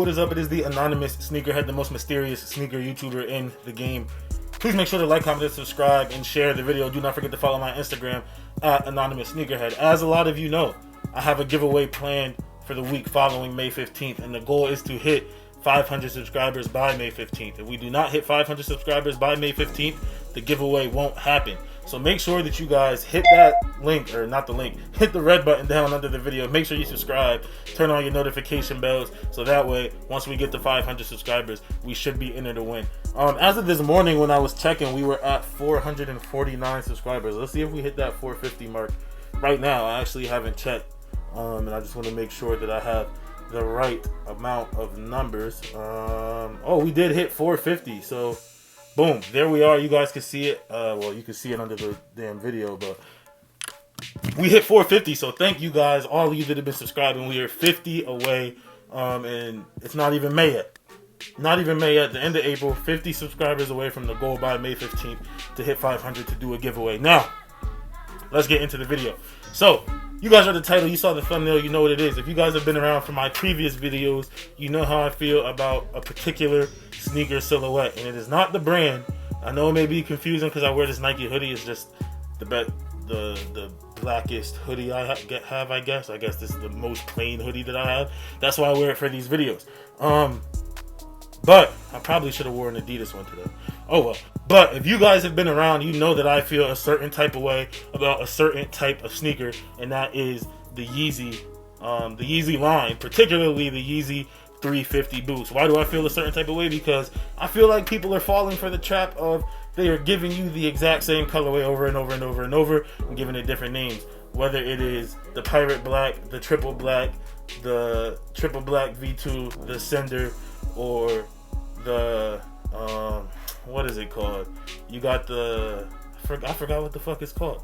what is up? It is the anonymous Sneakerhead, the most mysterious sneaker YouTuber in the game. Please make sure to like, comment, and subscribe, and share the video. Do not forget to follow my Instagram at anonymous Sneakerhead. As a lot of you know, I have a giveaway planned for the week following May 15th, and the goal is to hit 500 subscribers by May 15th. If we do not hit 500 subscribers by May 15th, the giveaway won't happen. So make sure that you guys hit that link, or not the link, hit the red button down under the video. Make sure you subscribe, turn on your notification bells, so that way, once we get to 500 subscribers, we should be in it to win. As of this morning, when I was checking, we were at 449 subscribers. Let's see if we hit that 450 mark. Right now, I actually haven't checked, and I just want to make sure that I have the right amount of numbers. Oh, we did hit 450, so boom, there we are. You guys can see it. Well, you can see it under the damn video, but we hit 450. So thank you guys, all of you that have been subscribing. We are 50 away, and it's not even May yet. Not even May yet. The end of April, 50 subscribers away from the goal by May 15th to hit 500 to do a giveaway. Now, let's get into the video. So, you guys are the title. You saw the thumbnail. You know what it is. If you guys have been around for my previous videos, you know how I feel about a particular sneaker silhouette, and it is not the brand. I know it may be confusing because I wear this Nike hoodie. It's just the blackest hoodie I have, I guess. I guess this is the most plain hoodie that I have. That's why I wear it for these videos. But I probably should have worn an Adidas one today. Oh well. But if you guys have been around, you know that I feel a certain type of way about a certain type of sneaker, and that is the Yeezy line, particularly the Yeezy 350 boost. Why do I feel a certain type of way? Because I feel like people are falling for the trap of they are giving you the exact same colorway over and over and over and over and giving it different names. Whether it is the Pirate Black, the Triple Black, the Triple Black V2, the Cinder, or the what is it called? You got the I forgot what the fuck it's called.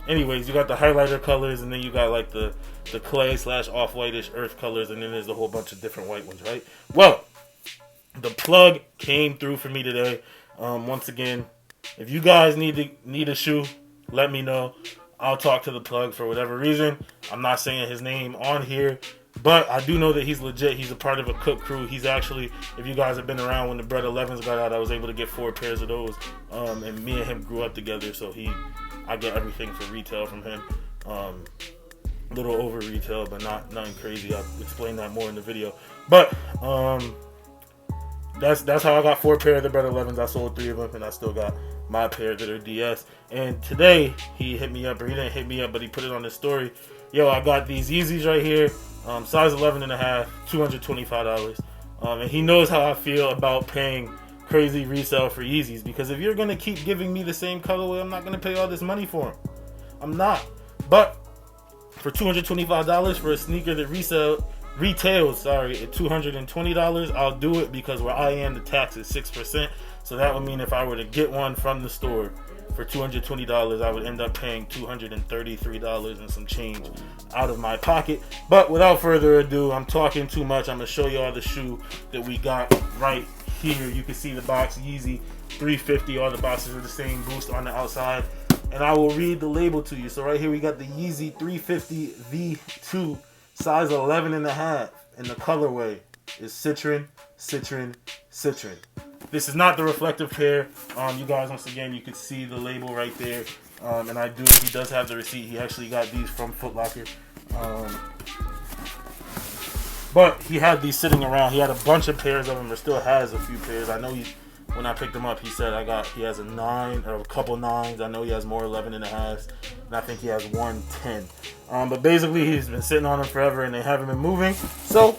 Anyways, you got the highlighter colors, and then you got like the clay / off-whitish earth colors, and then there's a whole bunch of different white ones, right? Well, the plug came through for me today. Once again, if you guys need a shoe, let me know. I'll talk to the plug for whatever reason. I'm not saying his name on here, but I do know that he's legit. He's a part of a Cook crew. He's actually, if you guys have been around when the Bread 11s got out, I was able to get 4 pairs of those. And me and him grew up together, so I get everything for retail from him. A little over retail, but nothing crazy. I'll explain that more in the video. But that's how I got 4 pair of the Bread 11s. I sold 3 of them, and I still got my pair that are DS. And today he hit me up, or he didn't hit me up, but he put it on his story. Yo, I got these Yeezys right here, size 11.5, $225. And he knows how I feel about paying crazy resale for Yeezys, because if you're gonna keep giving me the same colorway, I'm not gonna pay all this money for them. I'm not. But for $225 for a sneaker that retails at $220, I'll do it, because where I am, the tax is 6%. So that would mean if I were to get one from the store for $220, I would end up paying $233 and some change out of my pocket. But without further ado, I'm talking too much. I'm going to show y'all the shoe that we got right here. You can see the box, Yeezy 350. All the boxes are the same, boost on the outside. And I will read the label to you. So right here we got the Yeezy 350 V2, size 11.5. And the colorway is Citrin, Citrin, Citrin. This is not the reflective pair. You guys, once again, you can see the label right there. And he does have the receipt. He actually got these from Foot Locker. But he had these sitting around. He had a bunch of pairs of them, or still has a few pairs. I know when I picked them up, he said he has a 9 or a couple 9s. I know he has more 11.5s, and I think he has one 10. But basically, he's been sitting on them forever, and they haven't been moving. So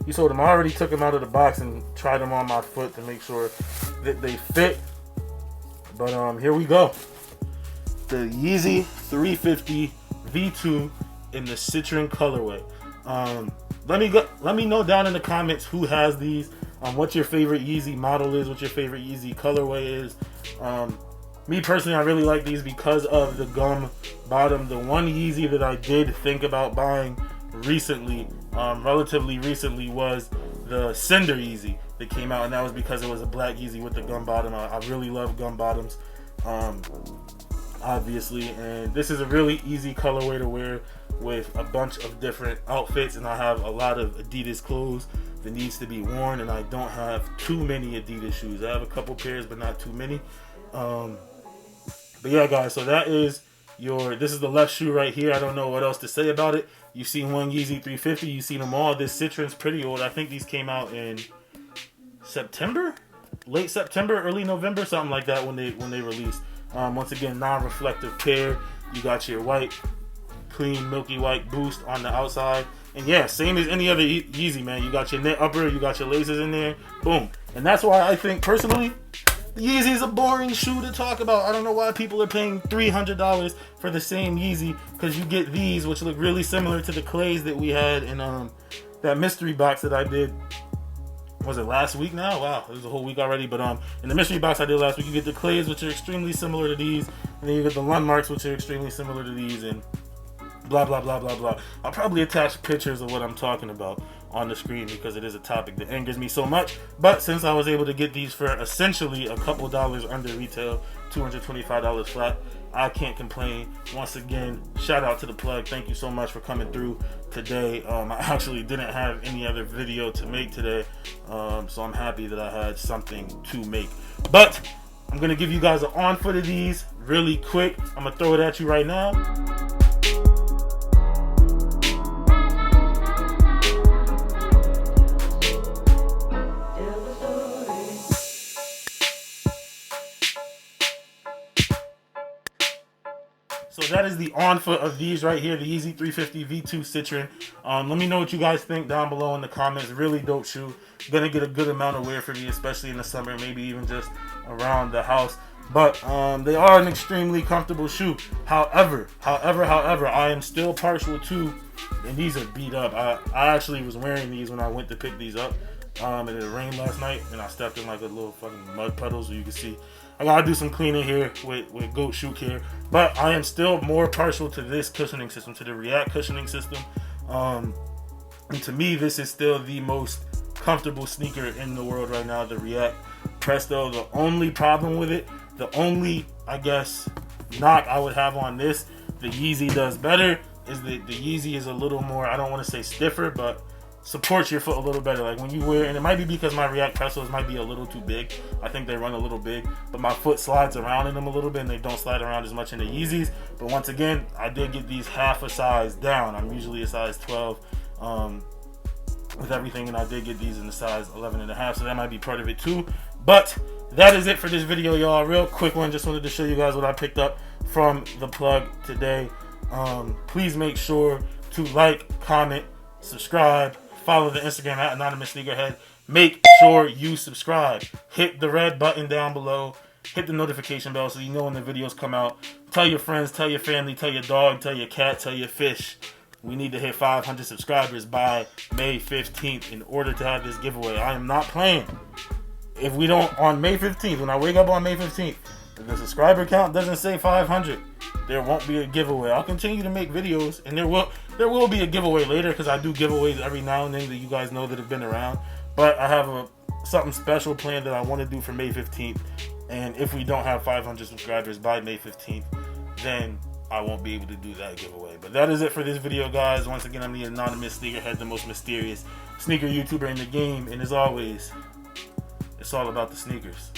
he sold them. I already took them out of the box and tried them on my foot to make sure that they fit. But here we go. The Yeezy 350 V2 in the Citrin colorway. Let me know down in the comments who has these. What your favorite Yeezy model is, what your favorite Yeezy colorway is. Me personally, I really like these because of the gum bottom. The one Yeezy that I did think about buying recently, relatively recently, was the Cinder Yeezy that came out, and that was because it was a black Yeezy with the gum bottom. I really love gum bottoms. obviously, and this is a really easy colorway to wear with a bunch of different outfits. And I have a lot of Adidas clothes that needs to be worn, and I don't have too many Adidas shoes. I have a couple pairs, but not too many. But yeah, guys, so that is this is the left shoe right here. I don't know what else to say about it. You've seen one Yeezy 350. You've seen them all. This Citrin's pretty old. I think these came out in September, late September, early November, something like that when they released. Once again, non-reflective pair. You got your white, clean, milky white boost on the outside. And yeah, same as any other Yeezy, man. You got your knit upper, you got your laces in there. Boom. And that's why I think, personally, the Yeezy is a boring shoe to talk about. I don't know why people are paying $300 for the same Yeezy, because you get these, which look really similar to the clays that we had in that mystery box that I did. Was it last week now? Wow, it was a whole week already. But in the mystery box I did last week, you get the clays, which are extremely similar to these, and then you get the Lundmarks, which are extremely similar to these, and blah blah blah blah blah. I'll probably attach pictures of what I'm talking about on the screen because it is a topic that angers me so much. But since I was able to get these for essentially a couple dollars under retail, $225 flat, I can't complain. Once again, shout out to the plug. Thank you so much for coming through today. I actually didn't have any other video to make today, so I'm happy that I had something to make. But I'm gonna give you guys an on foot of these really quick. I'm gonna throw it at you right now. So that is the on foot of these right here, the Yeezy 350 V2 Citrin. Let me know what you guys think down below in the comments. Really dope shoe. Gonna get a good amount of wear for me, especially in the summer, maybe even just around the house. But they are an extremely comfortable shoe. However, I am still partial to, and these are beat up. I actually was wearing these when I went to pick these up. And it rained last night, and I stepped in like a little fucking mud puddle, so you can see. I gotta do some cleaning here with goat shoe care, but I am still more partial to this cushioning system, to the React cushioning system. And to me, this is still the most comfortable sneaker in the world right now, the React Presto. The only problem with it, the only, I guess, knock I would have on this, the Yeezy does better, is that the Yeezy is a little more, I don't want to say stiffer, but supports your foot a little better. Like when you wear, and it might be because my React Prestos might be a little too big. I think they run a little big, but my foot slides around in them a little bit, and they don't slide around as much in the Yeezys. But once again, I did get these half a size down. I'm usually a size 12 with everything, and I did get these in the size 11.5, so that might be part of it too. But that is it for this video, y'all. Real quick one. Just wanted to show you guys what I picked up from the plug today. Please make sure to like, comment, subscribe. Follow the Instagram at Anonymous Sneakerhead. Make sure you subscribe. Hit the red button down below. Hit the notification bell so you know when the videos come out. Tell your friends, tell your family, tell your dog, tell your cat, tell your fish. We need to hit 500 subscribers by May 15th in order to have this giveaway. I am not playing. If we don't, on May 15th, when I wake up on May 15th, if the subscriber count doesn't say 500, there won't be a giveaway. I'll continue to make videos, and there will be a giveaway later, because I do giveaways every now and then that you guys know that have been around. But I have something special planned that I want to do for May 15th, and if we don't have 500 subscribers by May 15th, then I won't be able to do that giveaway. But that is it for this video, guys. Once again, I'm the Anonymous Sneakerhead, the most mysterious sneaker YouTuber in the game, and as always, it's all about the sneakers.